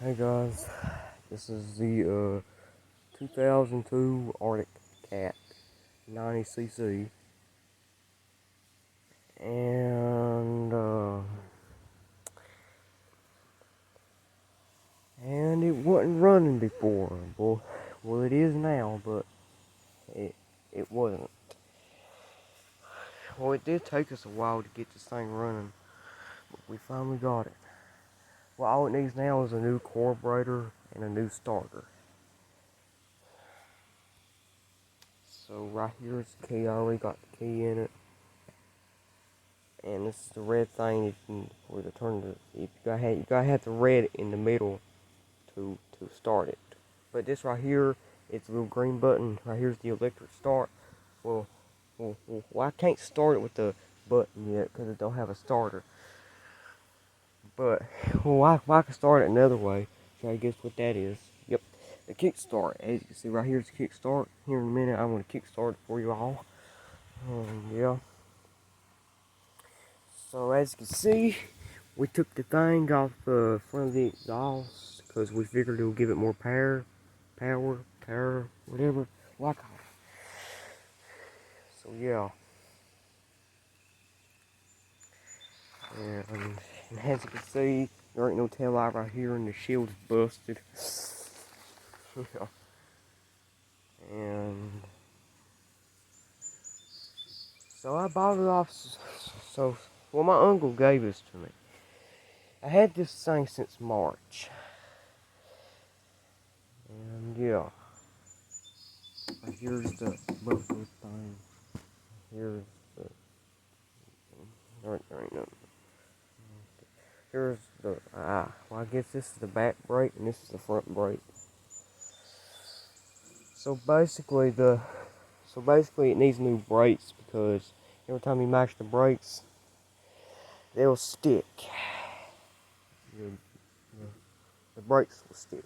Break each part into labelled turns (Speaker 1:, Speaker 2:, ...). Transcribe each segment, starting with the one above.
Speaker 1: Hey guys, this is the 2002 Arctic Cat 90cc, and it wasn't running before. Well, it is now, but it wasn't. Well, it did take us a while to get this thing running, but we finally got it. Well, all it needs now is a new carburetor and a new starter. So right here is the key. I already got the key in it. And this is the red thing for the turn. You gotta have the red in the middle to start it. But this right here, it's a little green button. Right here's the electric start. Well, I can't start it with the button yet because it don't have a starter. But I can start it another way. Try to guess what that is. Yep, the kickstart. As you can see right here's the kickstart. Here in a minute, I'm gonna kickstart it for you all. Yeah. So as you can see, we took the thing off the front of the exhaust because we figured it would give it more power, whatever. Like, so yeah. And as you can see, there ain't no tail light right here, and the shield's busted. Yeah. And so I bought it off. Well, my uncle gave this to me. I had this thing since March. And yeah. Here's the buffer thing. Here's the. There ain't nothing. Here's the. Well, I guess this is the back brake and this is the front brake. So basically, it needs new brakes because every time you mash the brakes, they'll stick. The brakes will stick,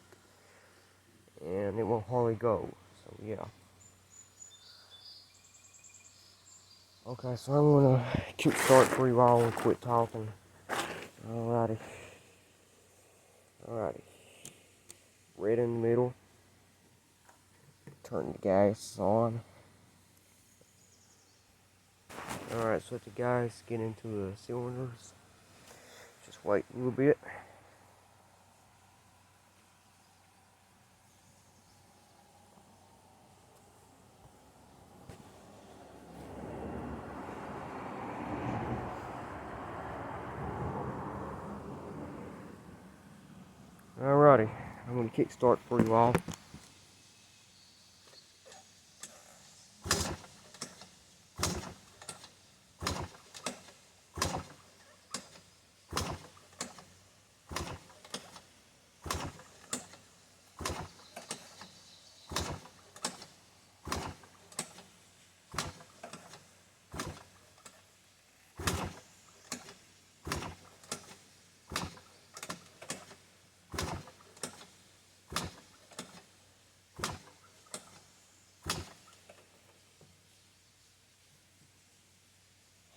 Speaker 1: and it won't hardly go. So yeah. Okay, so I'm gonna kickstart for you all and quit talking. Alrighty. Red in the middle. Turn the gas on. Alright, so let the gas get into the cylinders. Just wait a little bit. Alrighty, I'm gonna kickstart for you all.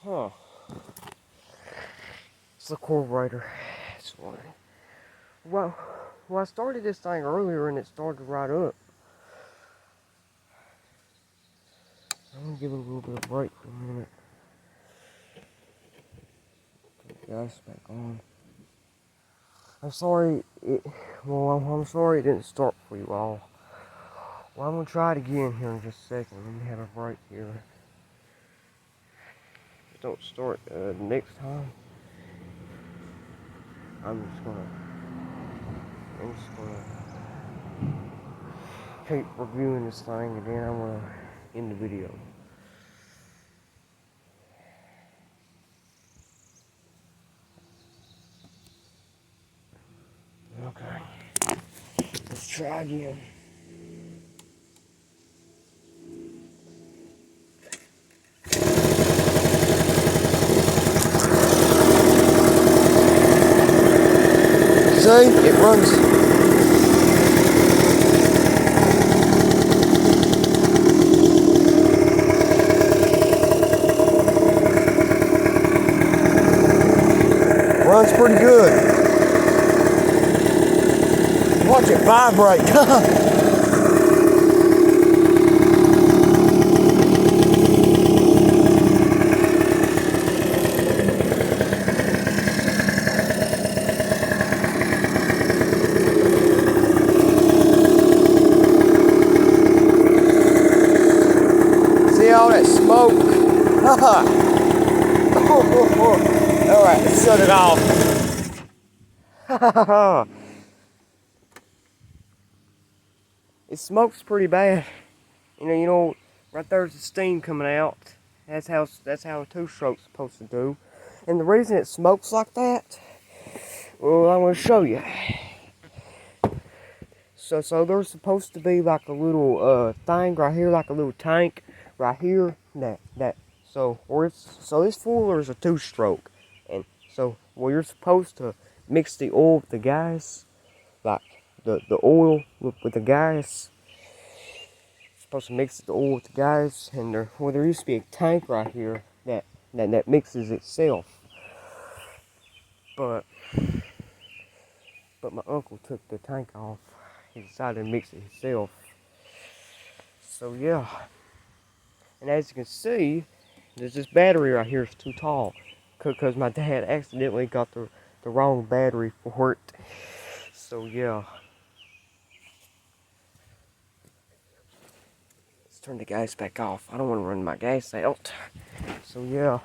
Speaker 1: Huh. It's the carburetor. It's funny. Well, I started this thing earlier and it started right up. I'm gonna give it a little bit of brake for a minute. Put the gas back on. I'm sorry I'm sorry it didn't start for you all. Well, I'm gonna try it again here in just a second. Let me have a break here. If it don't start next time, I'm just gonna keep reviewing this thing and then I'm gonna end the video. Okay, let's try again. See, it runs. Runs pretty good. watch it vibrate. See all that smoke? Alright, let's shut it off. It smokes pretty bad. You know, right there's the steam coming out. That's how a two-stroke's supposed to do. And the reason it smokes like that, well, I'm gonna show you. So there's supposed to be like a little thing right here, like a little tank right here. So this Fuller is a two-stroke, and so where you're supposed to mix the oil with the gas, like the oil with the gas. Supposed to mix the oil with the gas, and there used to be a tank right here that mixes itself. But my uncle took the tank off. He decided to mix it himself. So yeah, and as you can see, there's this battery right here is too tall, because my dad accidentally got the wrong battery for it. So yeah, let's turn the gas back off. I don't want to run my gas out. So yeah.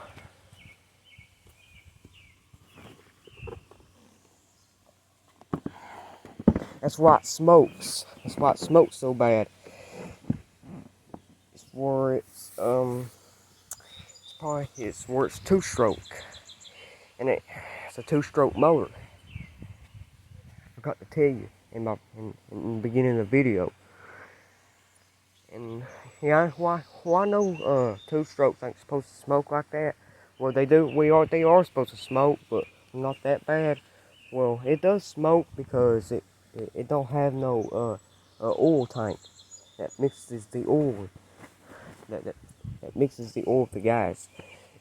Speaker 1: That's why it smokes. That's why it smokes so bad. It's where it's two-stroke, and it's a two-stroke motor. I forgot to tell you in the beginning of the video. And yeah, why no two-strokes ain't supposed to smoke like that? Well, they do. They are supposed to smoke, but not that bad. Well, it does smoke because it don't have no oil tank that mixes the oil that mixes the oil with the gas.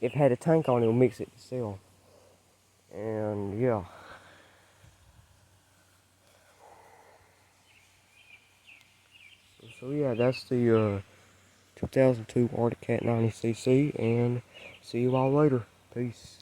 Speaker 1: If it had a tank on it, it'll mix it itself. And yeah. So yeah, that's the 2002 Arctic Cat 90cc, and see you all later. Peace.